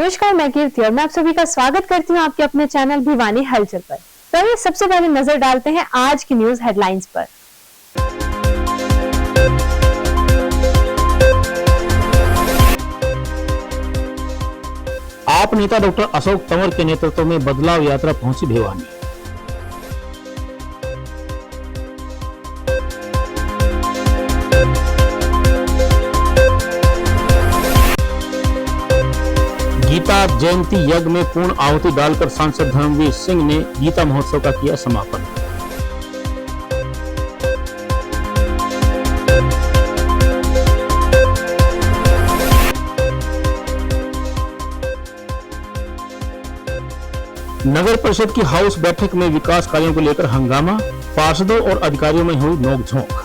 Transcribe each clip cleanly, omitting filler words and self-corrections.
नमस्कार, मैं कीर्ति और मैं आप सभी का स्वागत करती हूं आपके अपने चैनल भिवानी हलचल पर। तो ये सबसे पहले नजर डालते हैं आज की न्यूज हेडलाइंस पर। आप नेता डॉक्टर अशोक तंवर के नेतृत्व में बदलाव यात्रा पहुंची भिवानी। गीता जयंती यज्ञ में पूर्ण आहुति डालकर सांसद धर्मवीर सिंह ने गीता महोत्सव का किया समापन। नगर परिषद की हाउस बैठक में विकास कार्यों को लेकर हंगामा, पार्षदों और अधिकारियों में हुई नोकझोंक।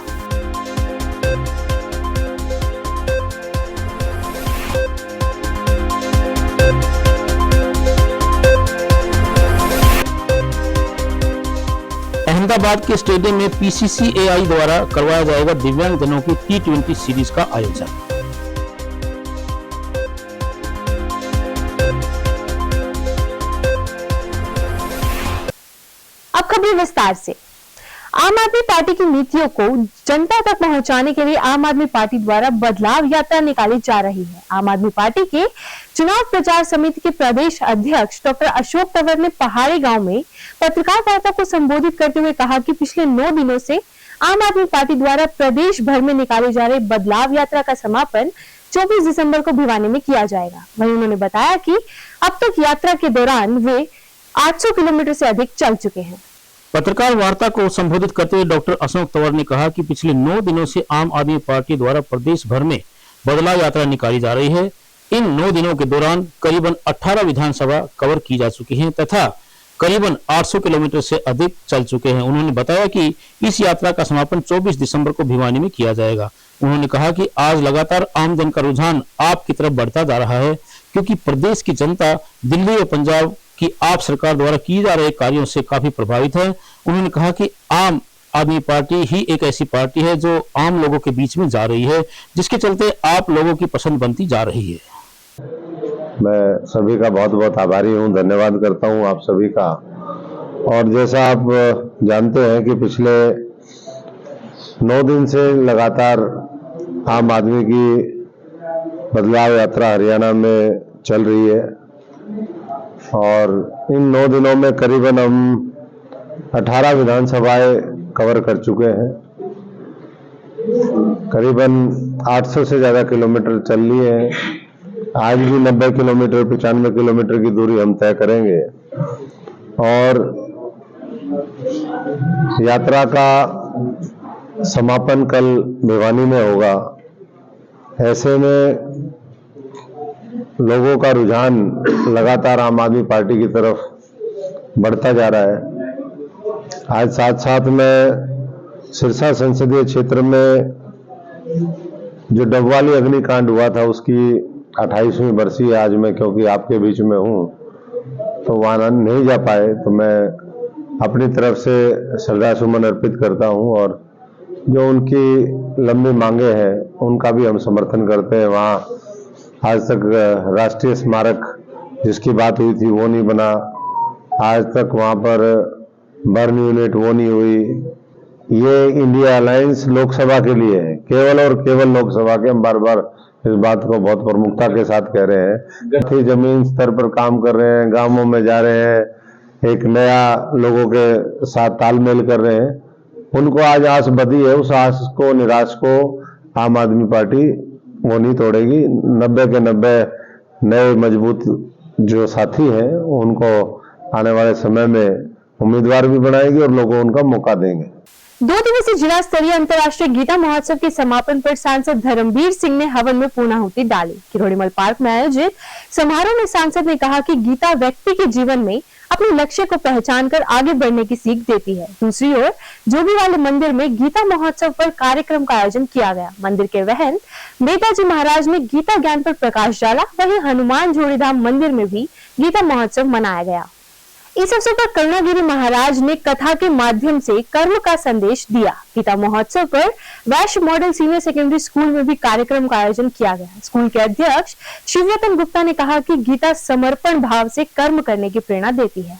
अहमदाबाद के स्टेडियम में पीसीसीएआई द्वारा करवाया जाएगा दिव्यांगजनों की T20 सीरीज का आयोजन। अब खबर विस्तार से। आम आदमी पार्टी की नीतियों को जनता तक पहुंचाने के लिए आम आदमी पार्टी द्वारा बदलाव यात्रा निकाली जा रही है। आम आदमी पार्टी के चुनाव प्रचार समिति के प्रदेश अध्यक्ष डॉक्टर अशोक तंवर ने पहाड़ी गांव में पत्रकार वार्ता को संबोधित करते हुए कहा कि पिछले 9 दिनों से आम आदमी पार्टी द्वारा प्रदेश भर में निकाली जा रही बदलाव यात्रा का समापन 24 दिसंबर को भिवानी में किया जाएगा। वहीं उन्होंने बताया कि अब तक यात्रा के दौरान वे 800 किलोमीटर से अधिक चल चुके हैं। पत्रकार वार्ता को संबोधित करते हुए डॉक्टर अशोक तंवर ने कहा कि पिछले 9 दिनों से आम आदमी पार्टी द्वारा प्रदेश भर में बदलाव यात्रा निकाली जा रही है। इन 9 दिनों के दौरान करीबन 18 विधानसभा कवर की जा चुकी हैं तथा करीबन 800 किलोमीटर से अधिक चल चुके हैं। उन्होंने बताया कि इस यात्रा का समापन 24 दिसंबर को भिवानी में किया जाएगा। उन्होंने कहा कि आज लगातार आमजन का रुझान आप की तरफ बढ़ता जा रहा है, क्योंकि प्रदेश की जनता दिल्ली और पंजाब की आप सरकार द्वारा किए जा रहे कार्यों से काफी प्रभावित है। उन्होंने कहा कि आम आदमी पार्टी ही एक ऐसी पार्टी है जो आम लोगों के बीच में जा रही है, जिसके चलते आप लोगों की पसंद बनती जा रही है। मैं सभी का बहुत बहुत आभारी हूं, धन्यवाद करता हूं आप सभी का। और जैसा आप जानते हैं कि पिछले 9 दिन से लगातार आम आदमी की बदलाव यात्रा हरियाणा में चल रही है और इन 9 दिनों में करीबन हम 18 विधानसभाएं कवर कर चुके हैं। करीबन 800 से ज्यादा किलोमीटर चल लिए हैं। आज भी 90 किलोमीटर 95 किलोमीटर की दूरी हम तय करेंगे और यात्रा का समापन कल भिवानी में होगा। ऐसे में लोगों का रुझान लगातार आम आदमी पार्टी की तरफ बढ़ता जा रहा है। आज साथ साथ में सिरसा संसदीय क्षेत्र में जो डबवाली अग्निकांड हुआ था उसकी 28वीं बरसी है आज मैं, क्योंकि आपके बीच में हूं तो वहां नहीं जा पाए, तो मैं अपनी तरफ से श्रद्धा सुमन अर्पित करता हूं और जो उनकी लंबी मांगे हैं उनका भी हम समर्थन करते हैं। वहां आज तक राष्ट्रीय स्मारक जिसकी बात हुई थी वो नहीं बना, आज तक वहां पर बर्न यूनिट वो नहीं हुई। ये इंडिया अलायंस लोकसभा के लिए है, केवल और केवल लोकसभा के। हम बार बार इस बात को बहुत प्रमुखता के साथ कह रहे हैं। जमीन स्तर पर काम कर रहे हैं, गांवों में जा रहे हैं, एक नया लोगों के साथ तालमेल कर रहे हैं। उनको आज आस बधी है, उस आस को निराश को आम आदमी पार्टी वो नहीं तोड़ेगी। 90 के 90 नए मजबूत जो साथी हैं उनको आने वाले समय में उम्मीदवार भी बनाएगी और लोगों उनका मौका देंगे। 2 दिवसीय जिला स्तरीय अंतर्राष्ट्रीय गीता महोत्सव के समापन पर सांसद धर्मवीर सिंह ने हवन में पूर्णाहुति डाली। किरोड़ीमल पार्क में आयोजित समारोह में सांसद ने कहा कि गीता व्यक्ति के जीवन में अपने लक्ष्य को पहचान कर आगे बढ़ने की सीख देती है। दूसरी ओर जोगीवाले मंदिर में गीता महोत्सव पर कार्यक्रम का आयोजन किया गया। मंदिर के वहन नेताजी महाराज ने गीता ज्ञान पर प्रकाश डाला। वहीं हनुमान जोड़ीधाम मंदिर में भी गीता महोत्सव मनाया गया। इस अवसर पर करुणागिरी महाराज ने कथा के माध्यम से कर्म का संदेश दिया। गीता महोत्सव पर वैश्य मॉडल सीनियर सेकेंडरी स्कूल में भी कार्यक्रम का आयोजन किया गया। स्कूल के अध्यक्ष शिवरतन गुप्ता ने कहा कि गीता समर्पण भाव से कर्म करने की प्रेरणा देती है।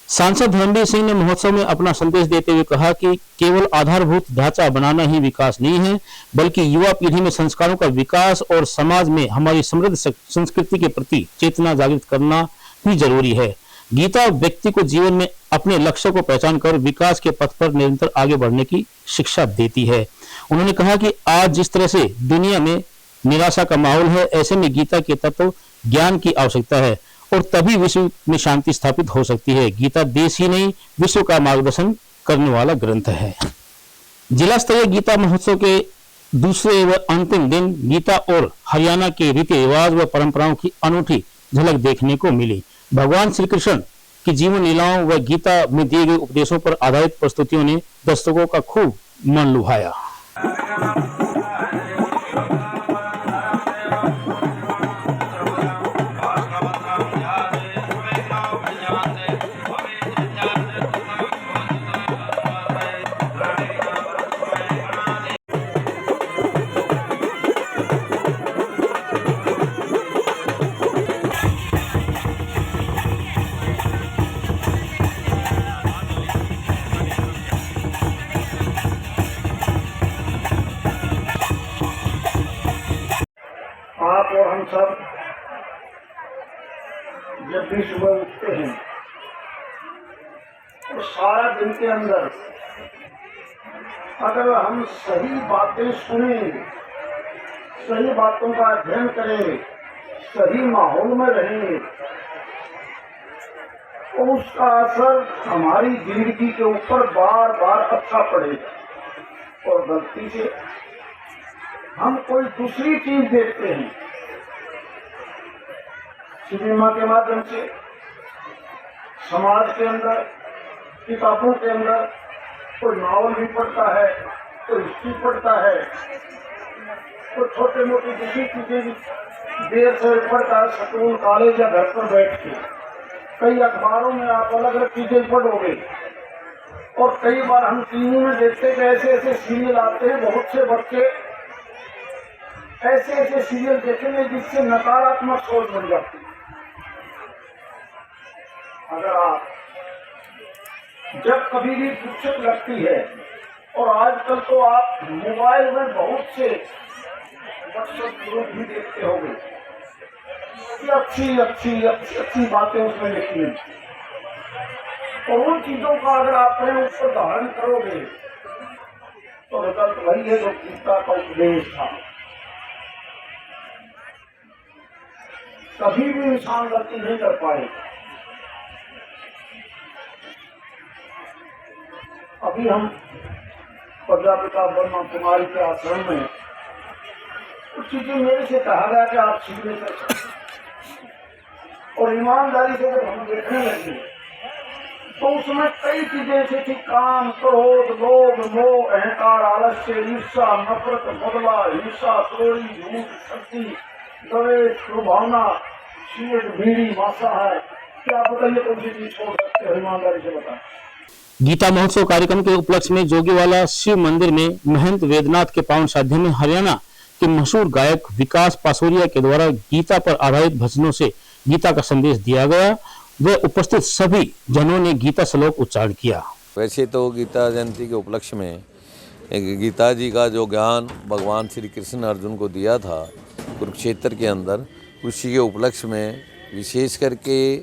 सांसद धर्मवीर सिंह ने महोत्सव में अपना संदेश देते हुए कहा कि केवल आधारभूत ढांचा बनाना ही विकास नहीं है, बल्कि युवा पीढ़ी में संस्कारों का विकास और समाज में हमारी समृद्ध संस्कृति के प्रति चेतना जागृत करना भी जरूरी है। गीता व्यक्ति को जीवन में अपने लक्ष्य को पहचान कर विकास के पथ पर निरंतर आगे बढ़ने की शिक्षा देती है। उन्होंने कहा कि आज जिस तरह से दुनिया में निराशा का माहौल है, ऐसे में गीता के तत्व ज्ञान की आवश्यकता है और तभी विश्व में शांति स्थापित हो सकती है। गीता देश ही नहीं, विश्व का मार्गदर्शन करने वाला ग्रंथ है। जिला स्तरीय गीता महोत्सव के दूसरे व अंतिम दिन गीता और हरियाणा के रीति रिवाज व परंपराओं की अनूठी झलक देखने को मिली। भगवान श्री कृष्ण की जीवन लीलाओं व गीता में दिए गए उपदेशों पर आधारित प्रस्तुतियों ने दर्शकों का खूब मन लुभाया। आप और हम सब जब भी सुबह उठते हैं तो सारा दिन के अंदर अगर हम सही बातें सुने, सही बातों का अध्ययन करें, सही माहौल में रहें, तो उसका असर हमारी जिंदगी के ऊपर बार बार अच्छा पड़ेगा। और गलती से हम कोई दूसरी चीज देखते हैं, सिनेमा के माध्यम से, समाज के अंदर, किताबों के अंदर, कोई नावल भी पढ़ता है, कोई हिस्ट्री पढ़ता है, कोई छोटे मोटे दूसरी चीजें भी देर से पढ़ता है, स्कूल कॉलेज या घर पर बैठ के। कई अखबारों में आप अलग अलग चीजें पढ़ोगे और कई बार हम टीवी में देखते हैं कि ऐसे ऐसे सीरियल आते हैं, बहुत से बच्चे ऐसे ऐसे सीरियल देखेंगे जिससे नकारात्मक सोच बन जाती है। अगर आप जब कभी भी पुस्तक लगती है, और आजकल तो आप मोबाइल में बहुत से व्हाट्सएप ग्रुप भी देखते होंगे कि अच्छी अच्छी अच्छी अच्छी बातें उसमें लिखी हैं, और उन चीजों का अगर आप अपने ऊपर धारण करोगे तो रिजल्ट वही है जो गीता का उपदेश था। कभी भी इंसान गलती नहीं कर पाए। अभी हम प्रजापिता ब्रह्मा कुमारी के आश्रम में कुछ चीजें मेरे से कहा गया कि आप सीखने कर सकते, और ईमानदारी से जब हम देखने लगे तो उसमें कई चीजें ऐसी थी, काम, क्रोध, लोभ, मोह, अहंकार, आलस्य, ईर्ष्या, नफरत, बदला, हिंसा, चोरी, झूठ, शक्ति, द्वेष, भावना, शीर, बीड़ी, मांसाहार, क्या बताइए कौन सी चीज छोड़ सकते हो? ईमानदारी से बताएं। गीता महोत्सव कार्यक्रम के उपलक्ष्य में जोगीवाला शिव मंदिर में महंत वेदनाथ के पावन साध्य में हरियाणा के मशहूर गायक विकास पासोरिया के द्वारा गीता पर आधारित भजनों से गीता का संदेश दिया गया। वे उपस्थित सभी जनों ने गीता श्लोक उच्चारण किया। वैसे तो गीता जयंती के उपलक्ष्य में गीता जी का जो ज्ञान भगवान श्री कृष्ण अर्जुन को दिया था कुरुक्षेत्र के अंदर, उसी के उपलक्ष्य में विशेष करके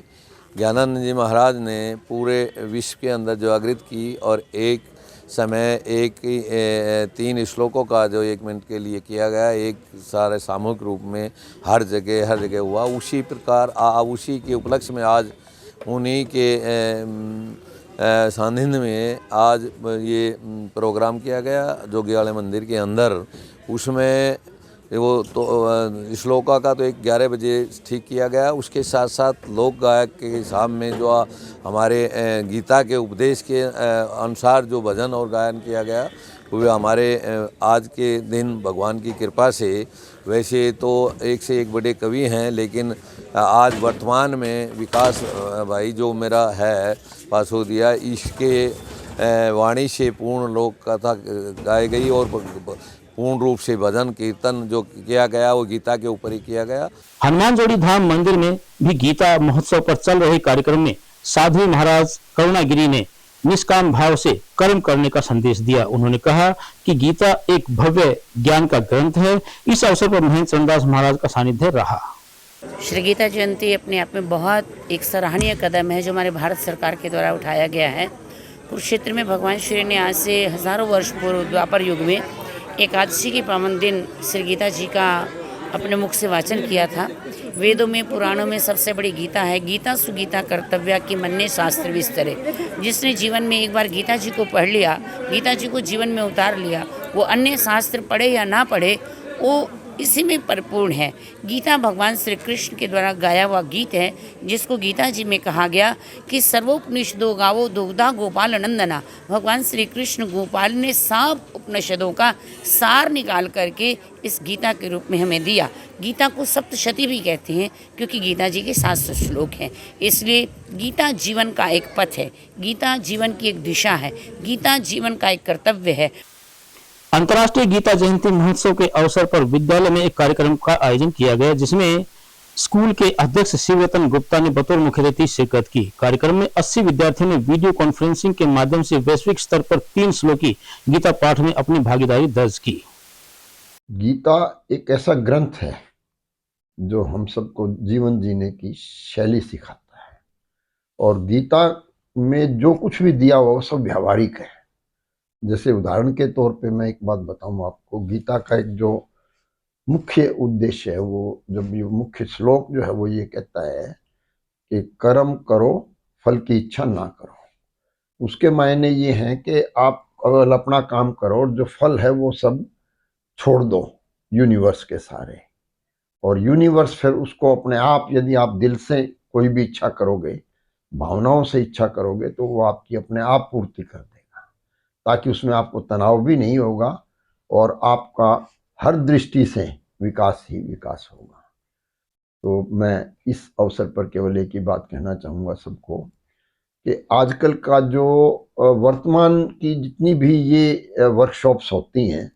ज्ञानानंद जी महाराज ने पूरे विश्व के अंदर जो जागृत की, और एक समय 3 श्लोकों का जो 1 मिनट के लिए किया गया, एक सारे सामूहिक रूप में हर जगह हुआ। उसी प्रकार उसी के उपलक्ष्य में आज उन्हीं के सानिध्य में आज ये प्रोग्राम किया गया जोगी वाले मंदिर के अंदर। उसमें वो तो श्लोका का तो 11 बजे ठीक किया गया। उसके साथ साथ लोक गायक के हिसाब में जो हमारे गीता के उपदेश के अनुसार जो भजन और गायन किया गया, वो हमारे आज के दिन भगवान की कृपा से, वैसे तो एक से एक बड़े कवि हैं, लेकिन आज वर्तमान में विकास भाई जो मेरा है पासोदिया, इसके वाणी से पूर्ण लोक कथा गाई गई और पूर्ण रूप से भजन कीर्तन जो किया गया वो गीता के ऊपर ही किया गया। हनुमान जोड़ी धाम मंदिर में भी गीता महोत्सव पर चल रहे कार्यक्रम में साध्वी महाराज करुणागिरी ने निष्काम भाव से कर्म करने का संदेश दिया। उन्होंने कहा कि गीता एक भव्य ज्ञान का ग्रंथ है। इस अवसर पर महेंद्र चंद्रदास महाराज का सानिध्य रहा। श्री गीता जयंती अपने आप में बहुत एक सराहनीय कदम है जो हमारे भारत सरकार के द्वारा उठाया गया है। कुरुक्षेत्र में भगवान श्री ने आज से हजारों वर्ष पूर्व द्वापर युग में एकादशी के पावन दिन श्री गीता जी का अपने मुख से वाचन किया था। वेदों में पुराणों में सबसे बड़ी गीता है। गीता सुगीता कर्तव्या की मन्ने शास्त्र विस्तरे। जिसने जीवन में एक बार गीता जी को पढ़ लिया, गीता जी को जीवन में उतार लिया, वो अन्य शास्त्र पढ़े या ना पढ़े, वो इसी में परिपूर्ण है। गीता भगवान श्री कृष्ण के द्वारा गाया हुआ गीत है, जिसको गीता जी में कहा गया कि सर्वोपनिषदों गावो दुग्धा गोपाल नंदना। भगवान श्री कृष्ण गोपाल ने सब उपनिषदों का सार निकाल करके इस गीता के रूप में हमें दिया। गीता को सप्तशती भी कहते हैं क्योंकि गीता जी के 700 श्लोक हैं। इसलिए गीता जीवन का एक पथ है, गीता जीवन की एक दिशा है, गीता जीवन का एक कर्तव्य है। अंतर्राष्ट्रीय गीता जयंती महोत्सव के अवसर पर विद्यालय में एक कार्यक्रम का आयोजन किया गया, जिसमें स्कूल के अध्यक्ष शिवरतन गुप्ता ने बतौर मुख्य अतिथि शिरकत की। कार्यक्रम में 80 विद्यार्थियों ने वीडियो कॉन्फ्रेंसिंग के माध्यम से वैश्विक स्तर पर 3 श्लोकी गीता पाठ में अपनी भागीदारी दर्ज की। गीता एक ऐसा ग्रंथ है जो हम सबको जीवन जीने की शैली सिखाता है, और गीता में जो कुछ भी दिया हुआ वो सब व्यावहारिक है। जैसे उदाहरण के तौर पे मैं एक बात बताऊं आपको, गीता का एक जो मुख्य उद्देश्य है, वो जब ये मुख्य श्लोक जो है वो ये कहता है कि कर्म करो फल की इच्छा ना करो। उसके मायने ये हैं कि आप अगर अपना काम करो और जो फल है वो सब छोड़ दो यूनिवर्स के सारे, और यूनिवर्स फिर उसको अपने आप, यदि आप दिल से कोई भी इच्छा करोगे, भावनाओं से इच्छा करोगे, तो वो आपकी अपने आप पूर्ति कर देगा, ताकि उसमें आपको तनाव भी नहीं होगा और आपका हर दृष्टि से विकास ही विकास होगा। तो मैं इस अवसर पर केवल एक ही बात कहना चाहूँगा सबको कि आजकल का जो वर्तमान की जितनी भी ये वर्कशॉप्स होती हैं,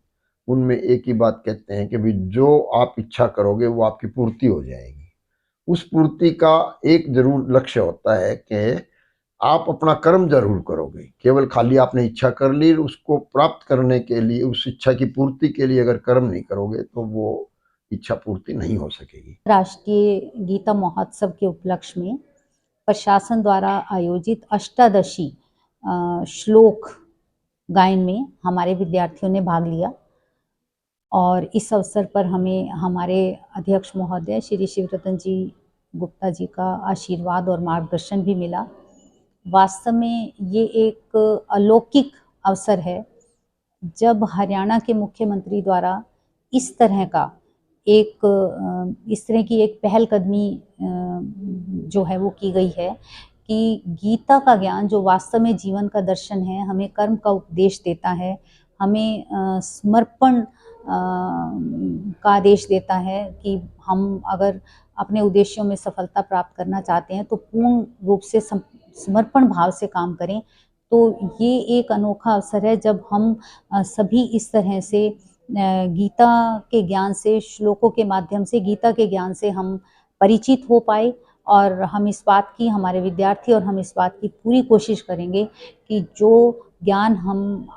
उनमें एक ही बात कहते हैं कि भाई जो आप इच्छा करोगे वो आपकी पूर्ति हो जाएगी। उस पूर्ति का एक जरूर लक्ष्य होता है कि आप अपना कर्म जरूर करोगे। केवल खाली आपने इच्छा कर ली, उसको प्राप्त करने के लिए, उस इच्छा की पूर्ति के लिए अगर कर्म नहीं करोगे तो वो इच्छा पूर्ति नहीं हो सकेगी। राष्ट्रीय गीता महोत्सव के उपलक्ष्य में प्रशासन द्वारा आयोजित अष्टादशी श्लोक गायन में हमारे विद्यार्थियों ने भाग लिया, और इस अवसर पर हमें हमारे अध्यक्ष महोदय श्री शिवरतन जी गुप्ता जी का आशीर्वाद और मार्गदर्शन भी मिला। वास्तव में ये एक अलौकिक अवसर है जब हरियाणा के मुख्यमंत्री द्वारा इस तरह की एक पहलकदमी जो है वो की गई है कि गीता का ज्ञान जो वास्तव में जीवन का दर्शन है, हमें कर्म का उपदेश देता है, हमें समर्पण का आदेश देता है कि हम अगर अपने उद्देश्यों में सफलता प्राप्त करना चाहते हैं तो पूर्ण रूप से समर्पण भाव से काम करें। तो ये एक अनोखा अवसर है जब हम सभी इस तरह से गीता के ज्ञान से, श्लोकों के माध्यम से गीता के ज्ञान से हम परिचित हो पाए, और हम इस बात की, हमारे विद्यार्थी और हम इस बात की पूरी कोशिश करेंगे कि जो ज्ञान हम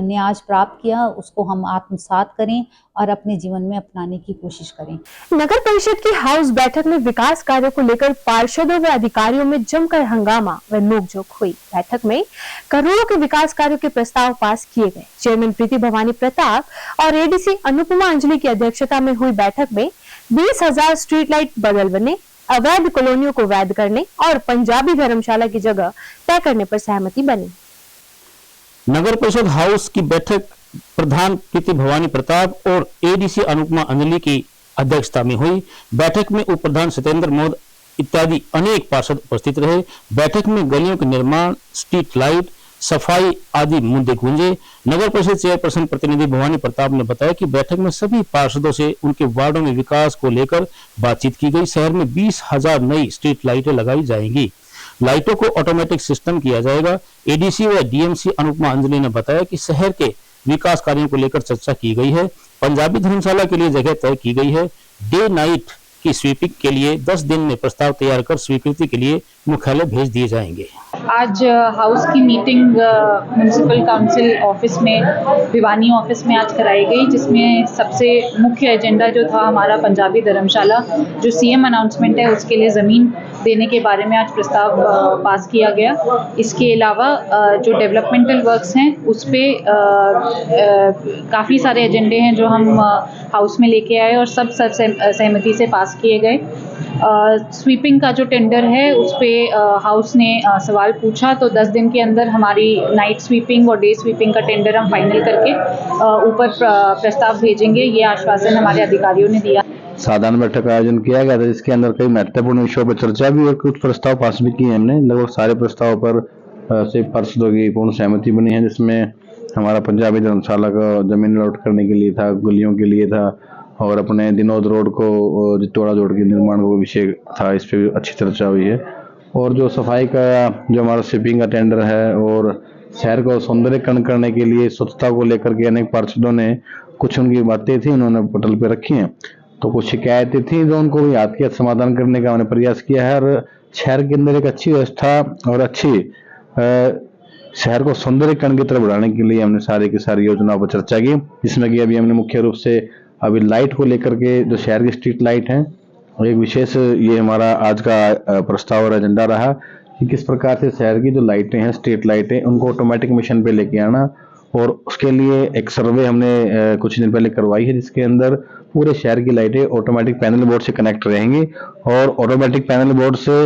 ने आज प्राप्त किया उसको हम आत्मसात करें और अपने जीवन में अपनाने की कोशिश करें। नगर परिषद की हाउस बैठक में विकास कार्यों को लेकर पार्षदों व अधिकारियों में जमकर हंगामा व नोकझोंक हुई। बैठक में करोड़ों के विकास कार्यों के प्रस्ताव पास किए गए। चेयरमैन प्रीति भवानी प्रताप और एडीसी अनुपमा अंजलि की अध्यक्षता में हुई बैठक में 20,000 स्ट्रीट लाइट बदल बने, अवैध कॉलोनियों को वैध करने और पंजाबी धर्मशाला की जगह तय करने पर सहमति बनी। नगर परिषद हाउस की बैठक प्रधान प्रीति भवानी प्रताप और एडीसी अनुपमा अंजलि की अध्यक्षता में हुई। बैठक में उप प्रधान सत्येंद्र मोद इत्यादि अनेक पार्षद उपस्थित रहे। बैठक में गलियों के निर्माण, स्ट्रीट लाइट, सफाई आदि मुद्दे गूंजे। नगर परिषद चेयरपर्सन प्रतिनिधि भवानी प्रताप ने बताया कि बैठक में सभी पार्षदों से उनके वार्डों में विकास को लेकर बातचीत की गई। शहर में 20,000 नई स्ट्रीट लाइटें लगाई जाएंगी। लाइटों को ऑटोमेटिक सिस्टम किया जाएगा। एडीसी व डीएमसी अनुपमा अंजलि ने बताया कि शहर के विकास कार्यों को लेकर चर्चा की गई है। पंजाबी धर्मशाला के लिए जगह तय की गई है। डे नाइट की स्वीपिंग के लिए 10 दिन में प्रस्ताव तैयार कर स्वीकृति के लिए मुख्यालय भेज दिए जाएंगे। आज हाउस की मीटिंग म्युनिसिपल काउंसिल ऑफिस में, भिवानी ऑफिस में आज कराई गई, जिसमें सबसे मुख्य एजेंडा जो था हमारा पंजाबी धर्मशाला जो सीएम अनाउंसमेंट है उसके लिए ज़मीन देने के बारे में आज प्रस्ताव पास किया गया। इसके अलावा जो डेवलपमेंटल वर्क्स हैं उस पर काफ़ी सारे एजेंडे हैं जो हम हाउस में लेके आए और सब सहमति से पास किए गए। स्वीपिंग का जो टेंडर है उस पर हाउस ने सवाल पूछा, तो 10 दिन के अंदर हमारी नाइट स्वीपिंग और डे स्वीपिंग का टेंडर हम फाइनल करके ऊपर प्रस्ताव भेजेंगे, ये आश्वासन हमारे अधिकारियों ने दिया। साधारण बैठक का आयोजन किया गया था, जिसके अंदर कई महत्वपूर्ण विषयों पर चर्चा भी और कुछ प्रस्ताव पास भी किए हमने। लगभग सारे प्रस्ताव पर से पार्षदों की पूर्ण सहमति बनी है, जिसमें हमारा पंजाबी धर्मशाला का जमीन अलॉट करने के लिए था, गलियों के लिए था और अपने दिनोद रोड को जितवाड़ा रोड के निर्माण का विषय था, इस पर भी अच्छी चर्चा हुई है। और जो सफाई का जो हमारा स्वीपिंग का टेंडर है और शहर को सौंदर्यीकरण करने के लिए स्वच्छता को लेकर के अनेक पार्षदों ने कुछ उनकी बातें थी उन्होंने पटल पे रखी हैं, तो कुछ शिकायतें थी जो उनको याद किया, समाधान करने का हमने प्रयास किया है। और शहर के अंदर एक अच्छी व्यवस्था और अच्छी शहर को सौंदर्यीकरण की तरफ बढ़ाने के लिए हमने सारी की सारी योजनाओं पर चर्चा की, जिसमें कि अभी हमने मुख्य रूप से अभी लाइट को लेकर के जो शहर की स्ट्रीट लाइट हैं और एक विशेष ये हमारा आज का प्रस्ताव और एजेंडा रहा कि किस प्रकार से शहर की जो लाइटें हैं, स्ट्रीट लाइटें, उनको ऑटोमेटिक मिशन पे लेके आना। और उसके लिए एक सर्वे हमने कुछ दिन पहले करवाई है, जिसके अंदर पूरे शहर की लाइटें ऑटोमेटिक पैनल बोर्ड से कनेक्ट रहेंगी और ऑटोमेटिक पैनल बोर्ड से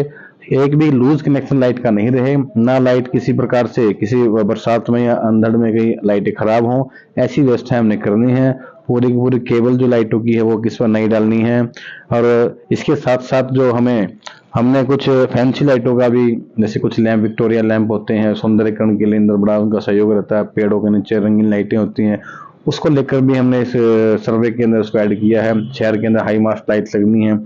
एक भी लूज कनेक्शन लाइट का नहीं रहे, ना लाइट किसी प्रकार से किसी बरसात में या अंधड़ में कहीं लाइटें खराब हों, ऐसी व्यवस्था हमने करनी है। पूरी की पूरी केबल जो लाइटों की है वो किस पर नहीं डालनी है। और इसके साथ साथ जो हमने कुछ फैंसी लाइटों का भी, जैसे कुछ लैंप, विक्टोरिया लैंप होते हैं, सौंदर्यीकरण के लिए अंदर बड़ा उनका सहयोग रहता है, पेड़ों के नीचे रंगीन लाइटें होती हैं, उसको लेकर भी हमने इस सर्वे के अंदर उसको ऐड किया है। शहर के अंदर हाई मास्ट लाइट लगनी है,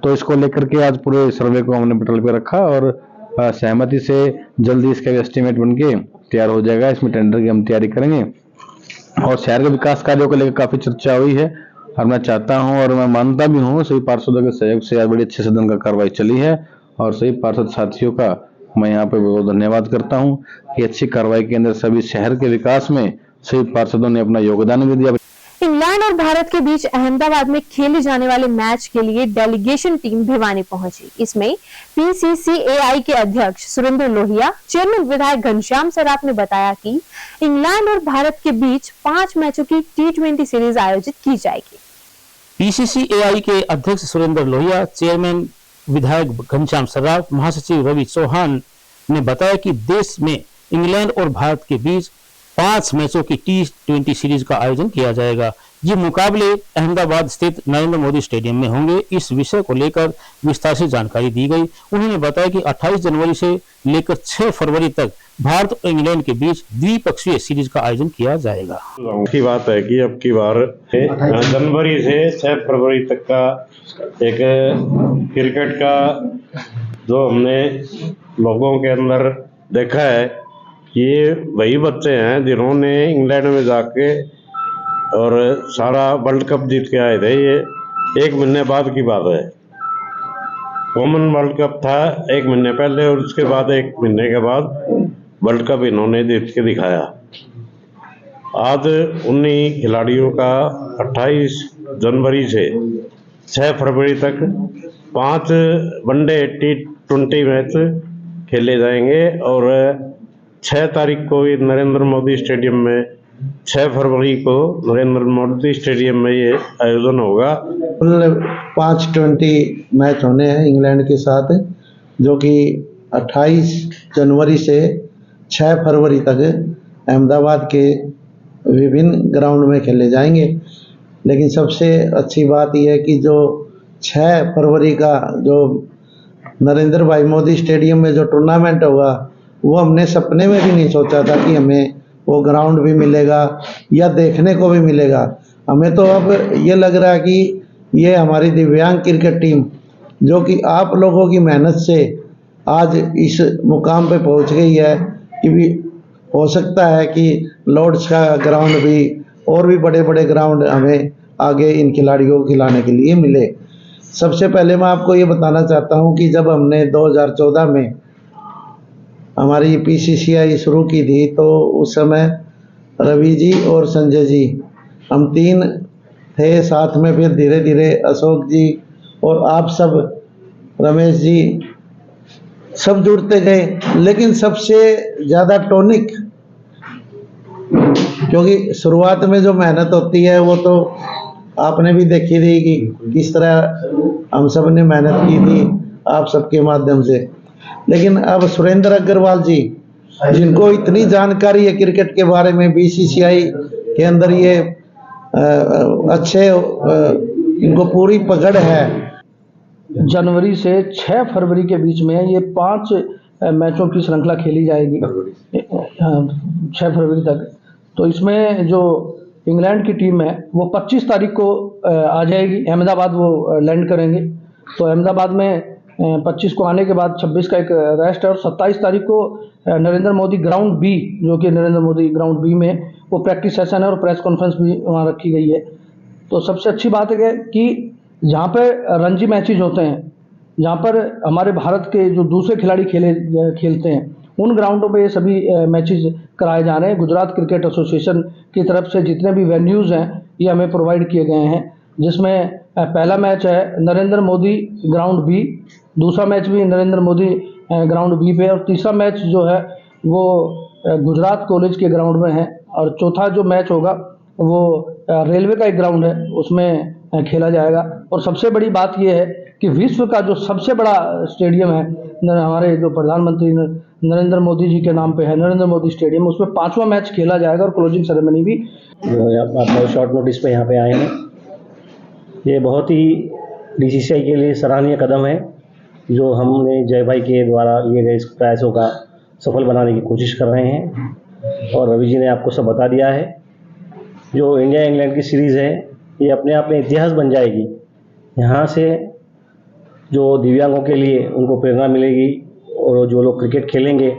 तो इसको लेकर के आज पूरे सर्वे को हमने पटल पे रखा और सहमति से जल्दी इसका एस्टीमेट बन के तैयार हो जाएगा। इसमें टेंडर की हम तैयारी करेंगे और शहर के विकास कार्यों को लेकर काफी चर्चा हुई है और मैं चाहता हूं और मैं मानता भी हूं सभी पार्षदों के सहयोग से आज बड़ी अच्छे सदन का कार्रवाई चली है और सभी पार्षद साथियों का मैं यहाँ पे बहुत धन्यवाद करता हूं कि अच्छी कार्रवाई के अंदर सभी शहर के विकास में सभी पार्षदों ने अपना योगदान भी दिया। इंग्लैंड और भारत के बीच अहमदाबाद में खेले जाने वाले मैच के लिए डेलीगेशन टीम भिवानी पहुंची। इसमें पीसीसीएआई के अध्यक्ष सुरेंद्र लोहिया, चेयरमैन विधायक घनश्याम सराफ ने बताया कि इंग्लैंड और भारत के बीच 5 मैचों की T20 सीरीज आयोजित की जाएगी। पीसीसीएआई के अध्यक्ष सुरेंद्र लोहिया, चेयरमैन विधायक घनश्याम सराफ, महासचिव रवि चौहान ने बताया कि देश में इंग्लैंड और भारत के बीच 5 मैचों की T20 सीरीज का आयोजन किया जाएगा। ये मुकाबले अहमदाबाद स्थित नरेंद्र मोदी स्टेडियम में होंगे। इस विषय को लेकर विस्तार से जानकारी दी गई। उन्होंने बताया कि 28 जनवरी से लेकर 6 फरवरी तक भारत और इंग्लैंड के बीच द्विपक्षीय सीरीज का आयोजन किया जाएगा। की बात है कि अब की बार जनवरी से 6 फरवरी तक का एक क्रिकेट का जो हमने लोगों के अंदर देखा है, ये वही बच्चे हैं जिन्होंने इंग्लैंड में जाके और सारा वर्ल्ड कप जीत के आए थे। ये 1 महीने बाद की बात है। कॉमन वर्ल्ड कप था 1 महीने पहले और उसके बाद 1 महीने के बाद वर्ल्ड कप इन्होंने जीत के दिखाया। आज उन्हीं खिलाड़ियों का 28 जनवरी से 6 फरवरी तक 5 वनडे T20 मैच खेले जाएंगे और 6 तारीख को नरेंद्र मोदी स्टेडियम में, 6 फरवरी को नरेंद्र मोदी स्टेडियम में ये आयोजन होगा। 5 T20 मैच होने हैं इंग्लैंड के साथ, जो कि 28 जनवरी से 6 फरवरी तक अहमदाबाद के विभिन्न ग्राउंड में खेले जाएंगे। लेकिन सबसे अच्छी बात यह है कि जो 6 फरवरी का जो नरेंद्र भाई मोदी स्टेडियम में जो टूर्नामेंट होगा, वो हमने सपने में भी नहीं सोचा था कि हमें वो ग्राउंड भी मिलेगा या देखने को भी मिलेगा। हमें तो अब ये लग रहा है कि ये हमारी दिव्यांग क्रिकेट टीम जो कि आप लोगों की मेहनत से आज इस मुकाम पे पहुंच गई है कि भी हो सकता है कि लॉर्ड्स का ग्राउंड भी और भी बड़े बड़े ग्राउंड हमें आगे इन खिलाड़ियों को खिलाने के लिए मिले। सबसे पहले मैं आपको ये बताना चाहता हूँ कि जब हमने 2014 में हमारी PCCI शुरू की थी तो उस समय रवि जी और संजय जी हम 3 थे साथ में। फिर धीरे धीरे अशोक जी और आप सब, रमेश जी, सब जुड़ते गए। लेकिन सबसे ज़्यादा टॉनिक, क्योंकि शुरुआत में जो मेहनत होती है वो तो आपने भी देखी थी कि किस तरह हम सब ने मेहनत की थी आप सबके माध्यम से। लेकिन अब सुरेंद्र अग्रवाल जी, जिनको इतनी जानकारी है क्रिकेट के बारे में, BCCI के अंदर ये अच्छे इनको पूरी पकड़ है। जनवरी से 6 फरवरी के बीच में ये 5 मैचों की श्रृंखला खेली जाएगी, 6 फरवरी तक। तो इसमें जो इंग्लैंड की टीम है वो 25 तारीख को आ जाएगी, अहमदाबाद वो लैंड करेंगे। तो अहमदाबाद में 25 को आने के बाद 26 का एक रेस्ट है और 27 तारीख को नरेंद्र मोदी ग्राउंड बी, जो कि नरेंद्र मोदी ग्राउंड बी में वो प्रैक्टिस सेशन है और प्रेस कॉन्फ्रेंस भी वहाँ रखी गई है। तो सबसे अच्छी बात है कि जहाँ पर रणजी मैचेज होते हैं, जहाँ पर हमारे भारत के जो दूसरे खिलाड़ी खेलते हैं, उन ग्राउंडों पे ये सभी मैचेज कराए जा रहे हैं। गुजरात क्रिकेट एसोसिएशन की तरफ से जितने भी वेन्यूज़ हैं ये हमें प्रोवाइड किए गए हैं, जिसमें पहला मैच है नरेंद्र मोदी ग्राउंड बी, दूसरा मैच भी नरेंद्र मोदी ग्राउंड बी पे, और तीसरा मैच जो है वो गुजरात कॉलेज के ग्राउंड में है, और चौथा जो मैच होगा वो रेलवे का एक ग्राउंड है उसमें खेला जाएगा। और सबसे बड़ी बात यह है कि विश्व का जो सबसे बड़ा स्टेडियम है हमारे जो प्रधानमंत्री नरेंद्र मोदी जी के नाम पे है, नरेंद्र मोदी स्टेडियम, उसमें 5वां मैच खेला जाएगा और क्लोजिंग सेरेमनी भी। आप शॉर्ट नोटिस पे यहाँ पे आए हैं, ये बहुत ही BCCI के लिए सराहनीय कदम है जो हमने जय भाई के द्वारा लिए गए इस प्रयासों का सफल बनाने की कोशिश कर रहे हैं। और रवि जी ने आपको सब बता दिया है, जो इंडिया इंग्लैंड की सीरीज़ है ये अपने आप में इतिहास बन जाएगी। यहाँ से जो दिव्यांगों के लिए उनको प्रेरणा मिलेगी और जो लोग क्रिकेट खेलेंगे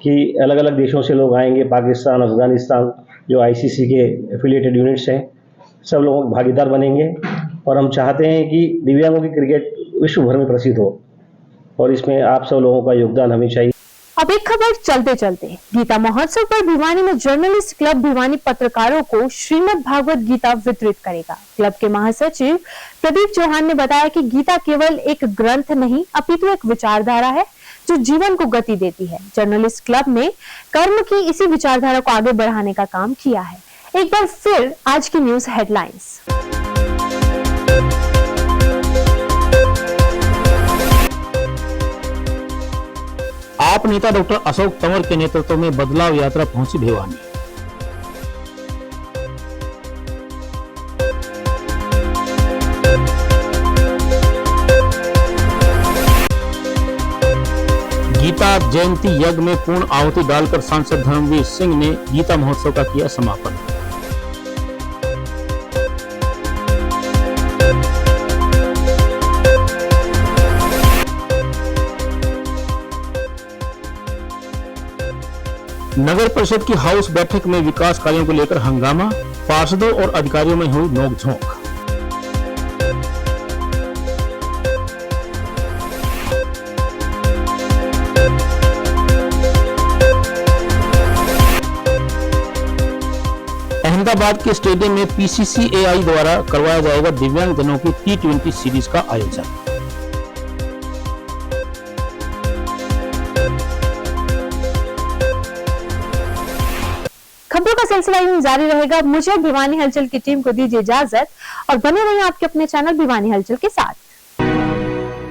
कि अलग अलग देशों से लोग आएंगे, पाकिस्तान, अफगानिस्तान, जो ICC के एफिलिएटेड यूनिट्स हैं, सब लोग भागीदार बनेंगे। और हम चाहते हैं कि दिव्यांगों की क्रिकेट विश्व भर में प्रसिद्ध हो और इसमें आप सब लोगों का योगदान हमें चाहिए। अब एक खबर चलते चलते, गीता महोत्सव पर भिवानी में जर्नलिस्ट क्लब भिवानी पत्रकारों को श्रीमद् भागवत गीता वितरित करेगा। क्लब के महासचिव प्रदीप चौहान ने बताया कि गीता केवल एक ग्रंथ नहीं अपितु एक विचारधारा है जो जीवन को गति देती है। जर्नलिस्ट क्लब ने कर्म की इसी विचारधारा को आगे बढ़ाने का काम किया है। एक बार फिर आज की न्यूज हेडलाइंस। आप नेता डॉक्टर अशोक तंवर के नेतृत्व में बदलाव यात्रा पहुंची भिवानी। गीता जयंती यज्ञ में पूर्ण आहुति डालकर सांसद धर्मवीर सिंह ने गीता महोत्सव का किया समापन। नगर परिषद की हाउस बैठक में विकास कार्यों को लेकर हंगामा, पार्षदों और अधिकारियों में हुई नोकझोंक। अहमदाबाद के स्टेडियम में PCCAI द्वारा करवाया जाएगा दिव्यांगजनों की T20 सीरीज का आयोजन। खबरों का सिलसिला यूं जारी रहेगा। मुझे भिवानी हलचल की टीम को दीजिए इजाजत और बने रहिए आपके अपने चैनल भिवानी हलचल के साथ।